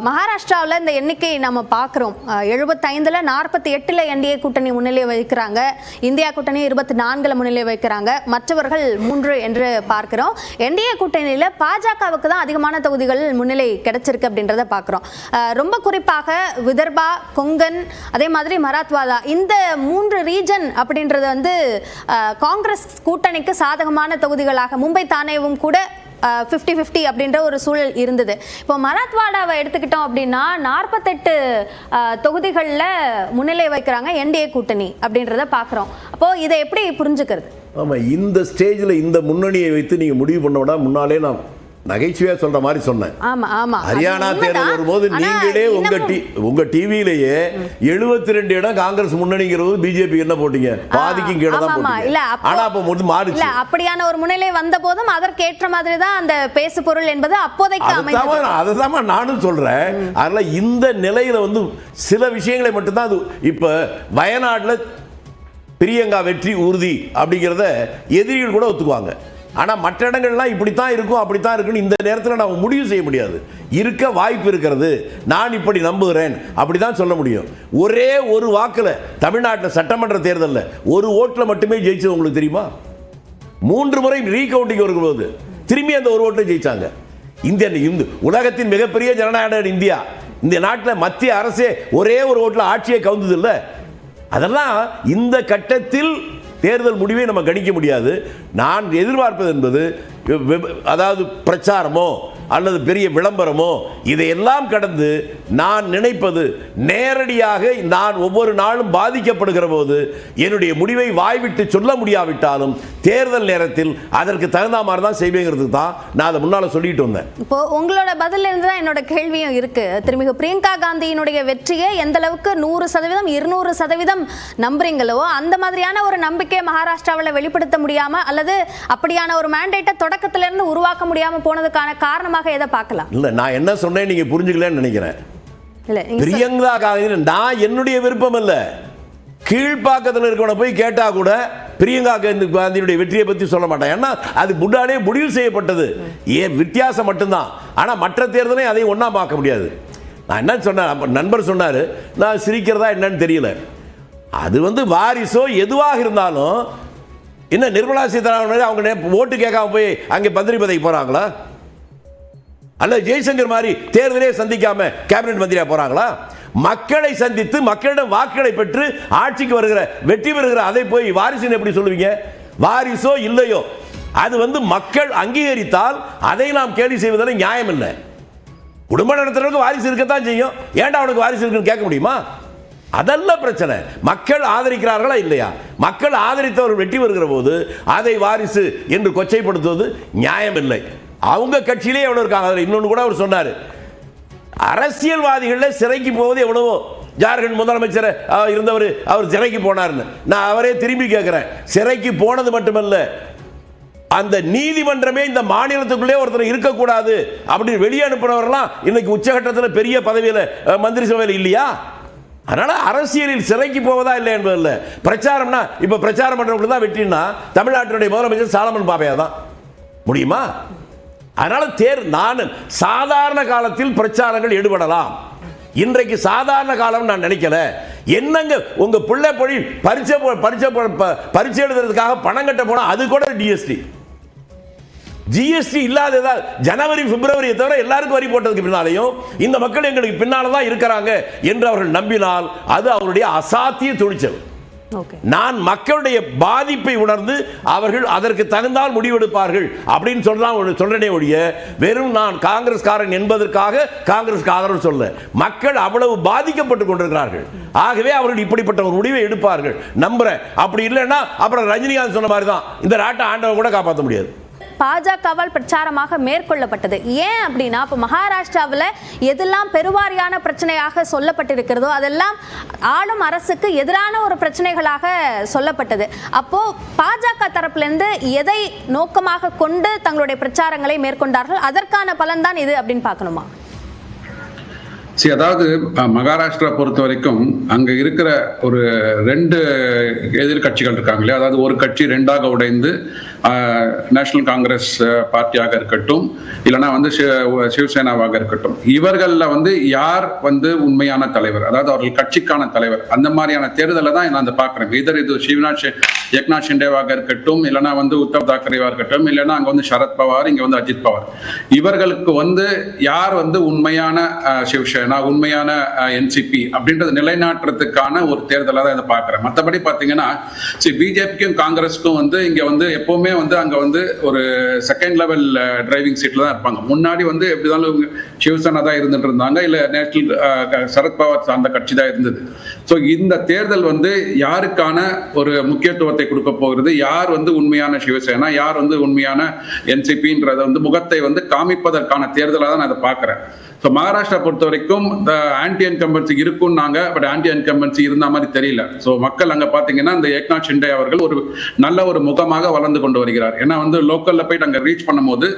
மகாராஷ்டிராவில் இந்த எண்ணிக்கை நம்ம பார்க்குறோம். 75ல் 48ல் என்டிஏ கூட்டணி முன்னிலை வைக்கிறாங்க, இந்தியா கூட்டணி 24ல் முன்னிலை வைக்கிறாங்க, மற்றவர்கள் 3 என்று பார்க்கிறோம். என்டிஏ கூட்டணியில் பாஜகவுக்கு தான் அதிகமான தொகுதிகள் முன்னிலை கிடைச்சிருக்கு அப்படின்றத பார்க்குறோம். ரொம்ப குறிப்பாக விதர்பா, கொங்கன், அதே மாதிரி மராத்வாடா, இந்த 3 ரீஜன் அப்படின்றது காங்கிரஸ் கூட்டணிக்கு சாதகமான தொகுதிகளாக, மும்பை தானேவும் கூட 50-50 அப்படின்ற ஒரு சூழல் இருந்தது. இப்போ மராத்வாடாவை எடுத்துக்கிட்டோம் அப்படின்னா 48 தொகுதிகளில் முன்னிலை வைக்கிறாங்க என்டிஏ கூட்டணி அப்படின்றத பார்க்குறோம். அப்போ இதை எப்படி புரிஞ்சுக்கிறது? ஆமாம், இந்த ஸ்டேஜில் இந்த முன்னணியை வைத்து நீங்கள் முடிவு பண்ணோம்னா, முன்னாலே நான் நகைச்சுவையா சொல்ற மாதிரி சொன்னேன். ஹரியானா தேர்தல் வரும்போது நீங்களே உங்க டிவியிலேயே 72 இடம் காங்கிரஸ் முன்னணிங்கிறது பிஜேபி என்ன போட்டீங்க, பாதிக்கும் கீழே தான் போட்டீங்க. ஆனா அப்ப மாறிச்சு. அப்படியான ஒரு முன்னிலை வந்த போதும் அதற்கேற்ற மாதிரி தான் அந்த பேசு பொருள் என்பது அப்போதைக்கு அமைந்தது. அதுதான் நானும் சொல்றேன். அதனால இந்த நிலையில சில விஷயங்களை மட்டும்தான் இப்ப வயநாடுல பிரியங்கா வெற்றி உறுதி அப்படிங்கிறத எதிரிகள் கூட ஒத்துக்குவாங்க. ஆனால் மற்ற இடங்கள்லாம் இப்படித்தான் இருக்கும் அப்படித்தான் இருக்குன்னு இந்த நேரத்தில் நாம் முடிவு செய்ய முடியாது. இருக்க வாய்ப்பு இருக்கிறது, நான் இப்படி நம்புகிறேன், அப்படி தான் சொல்ல முடியும். ஒரே ஒரு வாக்கில் தமிழ்நாட்டில் சட்டமன்ற தேர்தலில் ஒரு ஓட்டில் மட்டுமே ஜெயிச்சது உங்களுக்கு தெரியுமா? 3 முறை ரீகவுண்டிங் வரும்போது திரும்பி அந்த ஒரு ஓட்டில் ஜெயிச்சாங்க. இந்திய உலகத்தின் மிகப்பெரிய ஜனநாயக இந்தியா, இந்த நாட்டில் மத்திய அரசே ஒரே ஒரு ஓட்டில் ஆட்சியை கவுந்தது இல்லை. அதெல்லாம் இந்த கட்டத்தில் தேர்தல் முடிவை நம்ம கணிக்க முடியாது. நான் எதிர்பார்ப்பது என்பது அதாவது பிரச்சாரமோ அல்லது பெரிய விளம்பரமோ இதையெல்லாம் கடந்து நான் நினைப்பது, நேரடியாக நான் ஒவ்வொரு நாளும் பாதிக்கப்படுகிற போது என்னுடைய முடிவை வாய்விட்டு சொல்ல முடியாவிட்டாலும் தேர்தல் நேரத்தில் அதற்கு தகுந்த மாதிரி தான் செய்வேங்கிறது தான் நான் அதை முன்னால சொல்லிட்டு வந்தேன். இப்போ உங்களோட பதில இருந்து தான் என்னோட கேள்வியும் இருக்கு. திருமிகு பிரியங்கா காந்தியினுடைய வெற்றியை எந்த அளவுக்கு 100%, 200% நம்புறீங்களோ அந்த மாதிரியான ஒரு நம்பிக்கை மகாராஷ்டிராவில் வெளிப்படுத்த முடியாம அல்லது அப்படியான ஒரு மேண்டேட்டை தொடக்கத்துல இருந்து உருவாக்க முடியாம போனதுக்கான காரணமாக எதை பார்க்கலாம்? இல்ல, நான் என்ன சொன்னேன் நீங்க புரிஞ்சுக்கலன்னு நினைக்கிறேன். பிரியங்கா காந்தி நான் என்னுடைய விருப்பம் இல்ல. கீழ்ப்பாக்கத்தில் இருக்கவனை போய் கேட்டா கூட பிரியங்கா காந்தியுடைய வெற்றியை பத்தி சொல்ல மாட்டேன். ஏன்னா அது முன்னாடியே முடிவு செய்யப்பட்டது. வித்தியாசம் மட்டும்தான். ஆனா மற்ற தேர்தலை அதை ஒன்னா பார்க்க முடியாது. நான் என்ன சொன்னேன், நண்பர் சொன்னாரு, நான் சிரிக்கிறதா என்னன்னு தெரியல. அது வாரிசோ எதுவாக இருந்தாலும் என்ன நிர்மலா சீதாராமன் அவங்க ஓட்டு கேட்காம போய் அங்கே மந்திரி பதவிக்கு போறாங்களா? அல்ல ஜெய்சங்கர் மாதிரி தேர்தலே சந்திக்காம கேபினெட் மந்திரியா போறாங்களா? மக்களை சந்தித்து மக்களிடம் வாக்குகளை பெற்று ஆட்சிக்கு வருகிற வெற்றி பெறுகிற அதை போய் வாரிசுன்னு எப்படி சொல்லுவீங்க? வாரிசோ இல்லையோ அது மக்கள் அங்கீகரித்தால் அதை நாம் கேள்வி செய்வதில் நியாயம் இல்லை. குடும்ப நடத்துறதுக்கு வாரிசு இருக்கத்தான் செய்யும். ஏன்டா அவனுக்கு வாரிசு இருக்குன்னு கேட்க முடியுமா? அதல்ல பிரச்சனை. மக்கள் ஆதரிக்கிறார்களா இல்லையா? மக்கள் ஆதரித்தவர்கள் வெற்றி வருகிற போது அதை வாரிசு என்று கொச்சைப்படுத்துவது நியாயம் இல்லை. அவங்க கட்சியிலே எவ்வளவு இருக்காங்க. இன்னொன்று கூட அவர் சொன்னார், அரசியல்வாதிகள் சிறைக்கு போவது எவ்வளவோ. ஜார்க்கண்ட் முதலமைச்சர் இருந்தவர் அவர் சிறைக்கு போனார்னு நான் அவரே திரும்பி கேட்கிறேன். சிறைக்கு போனது மட்டுமல்ல, அந்த நீதிமன்றமே இந்த மாநிலத்துக்குள்ளே ஒருத்தர் இருக்கக்கூடாது அப்படின்னு வெளியே அனுப்புறவர்களாம் இன்னைக்கு உச்சகட்டத்தில் பெரிய பதவியில் மந்திரி சபையில் இல்லையா? அதனால அரசியலில் சிறைக்கு போவதா இல்லை என்பதில்லை. பிரச்சாரம்னா இப்ப பிரச்சாரம் பண்றவங்களுக்கு தான் வெற்றினா தமிழ்நாட்டினுடைய முதலமைச்சர் சாலமன் பாப்பையா தான் முடியுமா? அதனால நான் சாதாரண காலத்தில் பிரச்சாரங்கள் ஈடுபடலாம். இன்றைக்கு சாதாரண காலம் நான் நினைக்கல. என்னங்க உங்க பிள்ளை பொழி பரீட்சை எழுதுறதுக்காக பணம் கட்ட போனா அது கூட ஜிஎஸ்டி இல்லாததா ஜனவரி பிப்ரவரி தவிர எல்லாருக்கும் வரி போட்டதுக்கு பின்னாலையும் இந்த மக்கள் எங்களுக்கு பின்னால்தான் இருக்கிறாங்க என்று அவர்கள் நம்பினால் அது அவருடைய அசாத்திய துணிச்சல். நான் மக்களுடைய பாதிப்பை உணர்ந்து அவர்கள் அதற்கு தகுந்தால் முடிவெடுப்பார்கள் அப்படின்னு சொல்றேனே ஒழிய வெறும் நான் காங்கிரஸ்காரன் என்பதற்காக காங்கிரஸ்க்கு ஆதரவு சொல்ல. மக்கள் அவ்வளவு பாதிக்கப்பட்டு கொண்டிருக்கிறார்கள். ஆகவே அவர்கள் இப்படிப்பட்ட ஒரு முடிவை எடுப்பார்கள் நம்புறேன். அப்படி இல்லைன்னா அப்புறம் ரஜினிகாந்த் சொன்ன மாதிரி தான் இந்த நாட்டை ஆண்டவன் கூட காப்பாற்ற முடியாது. பாஜகவால் பிரச்சாரமாக மேற்கொள்ளப்பட்டது. ஏன் அப்படின்னா இப்போ மகாராஷ்டிராவில் எதெல்லாம் பெருவாரியான பிரச்சனையாக சொல்லப்பட்டிருக்கிறதோ அதெல்லாம் ஆளும் அரசுக்கு எதிரான ஒரு பிரச்சனைகளாக சொல்லப்பட்டது. அப்போ பாஜக தரப்பிலிருந்து எதை நோக்கமாக கொண்டு தங்களுடைய பிரச்சாரங்களை மேற்கொண்டார்கள், அதற்கான பலன் தான் இது அப்படின்னு பார்க்கணுமா? அதாவது மகாராஷ்டிரா பொறுத்த வரைக்கும் அங்க இருக்கிற ஒரு 2 எதிர்கட்சிகள் இருக்காங்களே, அதாவது ஒரு கட்சி 2ஆக உடைந்து நேஷனல் காங்கிரஸ் பார்ட்டியாக இருக்கட்டும், இல்லைன்னா வந்து சிவசேனாவாக இருக்கட்டும், இவர்கள்ல வந்து யார் வந்து உண்மையான தலைவர், அதாவது அவர்கள் கட்சிக்கான தலைவர், அந்த மாதிரியான தேர்தலை தான் நான் பார்க்கிறேன். இதர் இது ஏக்நாத் ஷிண்டேவாக இருக்கட்டும், இல்லைன்னா வந்து உத்தவ் தாக்கரேவா இருக்கட்டும், இல்லைன்னா அங்க வந்து சரத் பவார், இங்க வந்து அஜித் பவார், இவர்களுக்கு வந்து யார் வந்து உண்மையான சிவசேனா, உண்மையான என்சிபி அப்படின்றது நிலைநாட்டுறதுக்கான ஒரு தேர்தலாக தான் இதை பார்க்கிறேன். மற்றபடி பார்த்தீங்கன்னா பிஜேபிக்கும் காங்கிரஸுக்கும் வந்து இங்க வந்து எப்பவுமே வந்து அங்க வந்து ஒரு செகண்ட் லெவல் டிரைவிங் சீட்ல தான் இருப்பாங்க. முன்னாடி வந்து எப்படி இருந்தாலும் சிவசேனா தான் இருந்துட்டு இருந்தாங்க, இல்ல நேஷனல் சரத்பவார் சார்ந்த கட்சி தான் இருந்தது. ஸோ இந்த தேர்தல் வந்து யாருக்கான ஒரு முக்கியத்துவத்தை கொடுக்க போகிறது, யார் வந்து உண்மையான சிவசேனா, யார் வந்து உண்மையான என்சிபின்றத வந்து முகத்தை வந்து காமிப்பதற்கான தேர்தலாக தான் நான் அதை பார்க்கிறேன். ஸோ மகாராஷ்டிரா பொறுத்த வரைக்கும் ஆன்டி இன்கம்பன்சி இருக்குன்னாங்க, பட் ஆன்டி இன்கம்பன்சி இருந்த மாதிரி தெரியல. ஸோ மக்கள் அங்கே பார்த்தீங்கன்னா இந்த ஏக்நாத் ஷிண்டே அவர்கள் ஒரு நல்ல ஒரு முகமாக வளர்ந்து கொண்டு வருகிறார். ஏன்னா வந்து லோக்கல்ல போயிட்டு அங்கே ரீச் பண்ணும்போது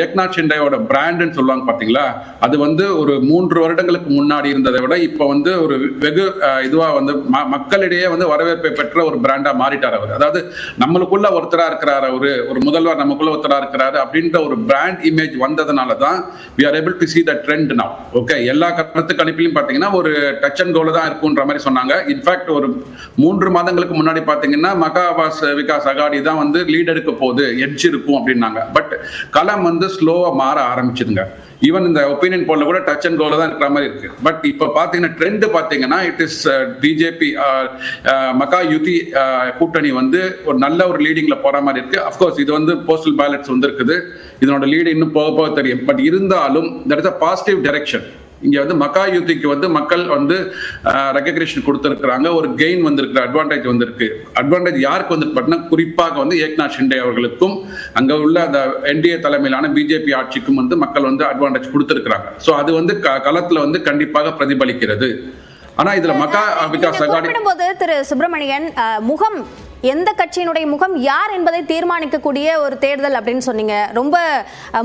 ஏக்நாத் ஷிண்டேவோட பிராண்டுன்னு சொல்லுவாங்க பார்த்தீங்களா, அது வந்து ஒரு 3 வருடங்களுக்கு முன்னாடி இருந்ததை விட இப்போ வந்து ஒரு வெகு இதுவாக வந்து மக்களிடையே வந்து வரவேற்பை பெற்ற ஒரு பிராண்டா மாறிட்டார் அவர். அதாவது நம்மளுக்குள்ள ஒருத்தரா இருக்கிறார், ஒரு முதல்வர் நமக்குள்ள ஒருத்தரா இருக்கிறாரு அப்படின்ற ஒரு பிராண்ட் இமேஜ் வந்ததுனால தான் we are able to see the trend now. Okay, எல்லா கருத்து கணிப்பிலும் பாத்தீங்கன்னா ஒரு டச் அண்ட் கோல தான் இருக்குன்ற மாதிரி சொன்னாங்க. இன்ஃபேக்ட் ஒரு 3 மாதங்களுக்கு முன்னாடி பாத்தீங்கன்னா மகா விகாஸ் அகாடி தான் வந்து லீட் எடுக்க போகுது, எட்ஜ் இருக்கும் அப்படின்னாங்க. பட் களம் வந்து ஸ்லோவா மாற ஆரம்பிச்சுதுங்க. ஈவன் இந்த ஒப்பீனியன் போல்ல கூட டச் அண்ட் கோல தான் இருக்கிற மாதிரி இருக்கு. பட் இப்ப பாத்தீங்கன்னா ட்ரெண்ட் பாத்தீங்கன்னா இட் இஸ் பிஜேபி மக்கா யுதி கூட்டணி வந்து ஒரு நல்ல ஒரு லீடிங்ல போற மாதிரி இருக்கு. அப்கோர்ஸ் இது வந்து போஸ்டல் பேலட்ஸ் வந்து இருக்குது, இதனோட லீடு இன்னும் போக போக தெரியும். பட் இருந்தாலும் there is a positive direction. இங்க வந்து மக்கா யூத்திக்கு வந்து மக்கள் வந்து ரெகக்னிஷன் கொடுத்திருக்கிறாங்க, ஒரு கெயின் வந்திருக்கு, அட்வான்டேஜ் வந்திருக்கு. அட்வான்டேஜ் யாருக்கு வந்து பார்த்தீங்கன்னா குறிப்பாக வந்து ஏக்நாத் ஷிண்டே அவர்களுக்கும் அங்க உள்ள அந்த என்டிஏ தலைமையிலான பிஜேபி ஆட்சிக்கும் வந்து மக்கள் வந்து அட்வான்டேஜ் கொடுத்திருக்கிறாங்க. ஸோ அது வந்து களத்துல வந்து கண்டிப்பாக பிரதிபலிக்கிறது. ஆனா இதுல மக்கா விகாஸ் அகாடி போது திரு சுப்பிரமணியன், முகம் எந்த கட்சியினுடைய முகம் யார் என்பதை தீர்மானிக்கக்கூடிய ஒரு தேர்தல் அப்படின்னு சொன்னீங்க. ரொம்ப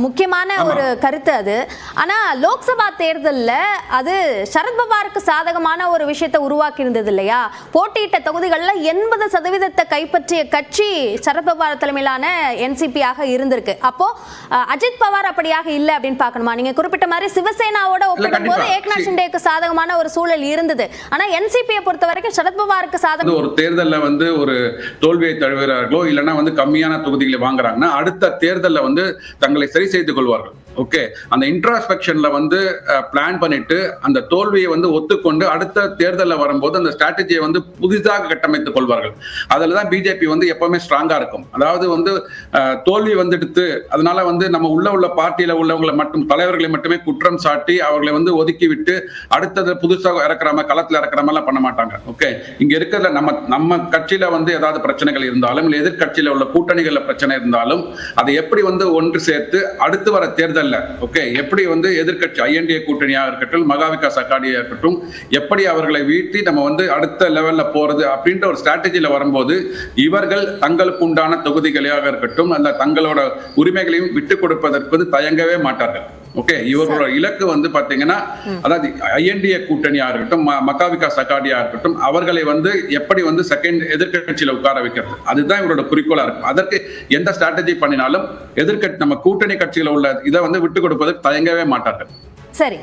முக்கியமான ஒரு கருத்து அது. ஆனா லோக்சபா தேர்தலில் அது சரத்பவாருக்கு சாதகமான ஒரு விஷயத்தை உருவாக்கி இருந்தது இல்லையா? போட்டியிட்ட தொகுதிகளில் 80% கைப்பற்றிய கட்சி சரத்பவார் தலைமையிலான என்சிபியாக இருந்திருக்கு. அப்போ அஜித் பவார் அப்படியாக இல்லை அப்படின்னு பார்க்கணுமா? நீங்க குறிப்பிட்ட மாதிரி சிவசேனாவோட ஒப்பிடும்போது ஏக்நாத் ஷிண்டேக்கு சாதகமான ஒரு சூழல் இருந்தது. ஆனா என்சிபியை பொறுத்த வரைக்கும் சரத்பவாருக்கு சாதகம். ஒரு தேர்தலில் வந்து ஒரு தோல்வியை தழுவுகிறார்களோ இல்லைன்னா வந்து கம்மியான தொகுதிகளை வாங்குறாங்கன்னா அடுத்த தேர்தலில் வந்து தங்களை சரி செய்து கொள்வார்கள். ஓகே, அந்த இன்ட்ராஸ்பெக்ஷன்ல வந்து பிளான் பண்ணிட்டு அந்த தோல்வியை வந்து ஒத்துக்கொண்டு அடுத்த தேர்தலில் வரும்போது அந்த ஸ்ட்ராட்டஜியை வந்து புதிதாக கட்டமைத்துக் கொள்வார்கள். அதுல தான் பிஜேபி வந்து எப்பவுமே ஸ்ட்ராங்கா இருக்கும். அதாவது வந்து தோல்வி வந்துடுத்து, அதனால வந்து நம்ம உள்ள பார்ட்டியில உள்ளவங்களை மட்டும் தலைவர்களை மட்டுமே குற்றம் சாட்டி அவர்களை வந்து ஒதுக்கி விட்டு அடுத்தது புதுசாக இறக்குற மாதிரி களத்துல இறக்குற மாதிரிலாம் பண்ண மாட்டாங்க. ஓகே, இங்க இருக்கிற நம்ம கட்சியில வந்து ஏதாவது பிரச்சனைகள் இருந்தாலும் இல்லை எதிர்கட்சியில உள்ள கூட்டணிகள்ல பிரச்சனை இருந்தாலும் அதை எப்படி வந்து ஒன்று சேர்த்து அடுத்து வர தேர்தல் ஓகே எப்படி வந்து எதிர்கட்சி ஐஎன்டிஏ கூட்டணியாக இருக்கட்டும், மகா விகாஸ் அகாடியா இருக்கட்டும், எப்படி அவர்களை வீழ்த்தி நம்ம வந்து அடுத்த லெவல்ல போறது அப்படின்ற ஒரு ஸ்ட்ராட்டஜியில வரும்போது இவர்கள் தங்களுக்கு உண்டான தொகுதிகளாக இருக்கட்டும் அல்ல தங்களோட உரிமைகளையும் விட்டு கொடுப்பதற்கு தயங்கவே மாட்டார்கள். ஓகே, இவர்களோட இலக்கு வந்து பாத்தீங்கன்னா அதாவது ஐஎன்டிஏ கூட்டணியா இருக்கட்டும், மக்கா விகாஸ் அகாடியா இருக்கட்டும், அவர்களை வந்து எப்படி வந்து செகண்ட் எதிர்கட்சியில உட்கார வைக்கிறது, அதுதான் இவரோட குறிக்கோளா இருக்கும். அதற்கு எந்த ஸ்ட்ராட்டஜி பண்ணினாலும் எதிர்கட்சி நம்ம கூட்டணி கட்சியில உள்ள இதை வந்து விட்டு கொடுப்பதற்கு தயங்கவே மாட்டார்கள். சரி,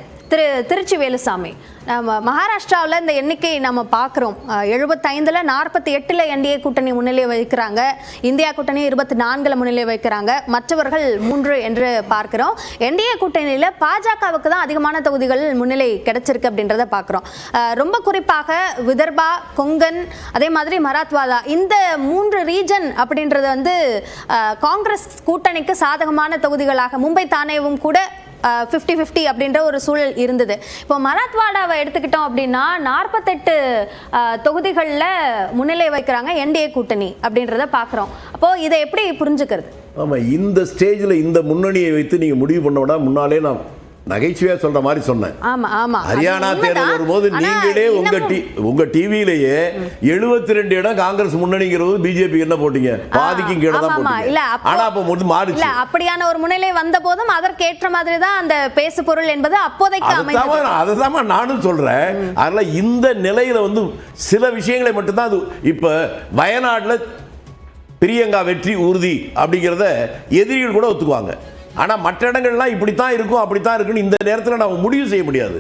திருச்சி வேலுசாமி, நம்ம மகாராஷ்டிராவில் இந்த எண்ணிக்கை நம்ம பார்க்குறோம். 75ல் 48ல் என்டிஏ கூட்டணி முன்னிலை வைக்கிறாங்க, இந்தியா கூட்டணி 24ல் முன்னிலை வைக்கிறாங்க, மற்றவர்கள் 3 என்று பார்க்கிறோம். என்டிஏ கூட்டணியில் பாஜகவுக்கு தான் அதிகமான தொகுதிகள் முன்னிலை கிடைச்சிருக்கு அப்படின்றத பார்க்குறோம். ரொம்ப குறிப்பாக விதர்பா, கொங்கன், அதே மாதிரி மராத்வாடா, இந்த 3 ரீஜன் அப்படின்றது வந்து காங்கிரஸ் கூட்டணிக்கு சாதகமான தொகுதிகளாக, மும்பை தானேவும் கூட 50-50 அப்படின்ற ஒரு சூழல் இருந்தது. இப்போ மராத்வாடாவை எடுத்துக்கிட்டோம் அப்படின்னா 48 தொகுதிகளில் முன்னிலை வைக்கிறாங்க என்டிஏ கூட்டணி அப்படின்றத பார்க்குறோம். அப்போ இதை எப்படி புரிஞ்சுக்கிறது? ஆமாம், இந்த ஸ்டேஜில் இந்த முன்னணியை வைத்து நீங்கள் முடிவு பண்ணோட முன்னாலே நான் நகைச்சுவையா சொல்ற மாதிரி சொன்னேன். ஹரியானா தேர்தல் வரும்போது நீங்களே உங்க டிவியிலேயே 72 இடம் காங்கிரஸ் முன்னணிங்கிறது பிஜேபி என்ன போட்டீங்க, பாதிக்கும் கீழே தான் போட்டீங்க. ஆனா அப்ப மாறிச்சு. அப்படியான ஒரு முன்னிலை வந்த போதும் அதற்கேற்ற மாதிரி தான் அந்த பேசு பொருள் என்பது அப்போதைக்கு அமைந்தது. அதுதான் நானும் சொல்றேன். அதனால இந்த நிலையில வந்து சில விஷயங்களை மட்டும்தான் அது இப்ப வயநாடுல பிரியங்கா வெற்றி உறுதி அப்படிங்கிறத எதிரிகள் கூட ஒத்துக்குவாங்க. ஆனா மற்ற இடங்கள்லாம் இப்படித்தான் இருக்கும் அப்படித்தான் இருக்குன்னு இந்த நேரத்தில் நம்ம முடிவு செய்ய முடியாது.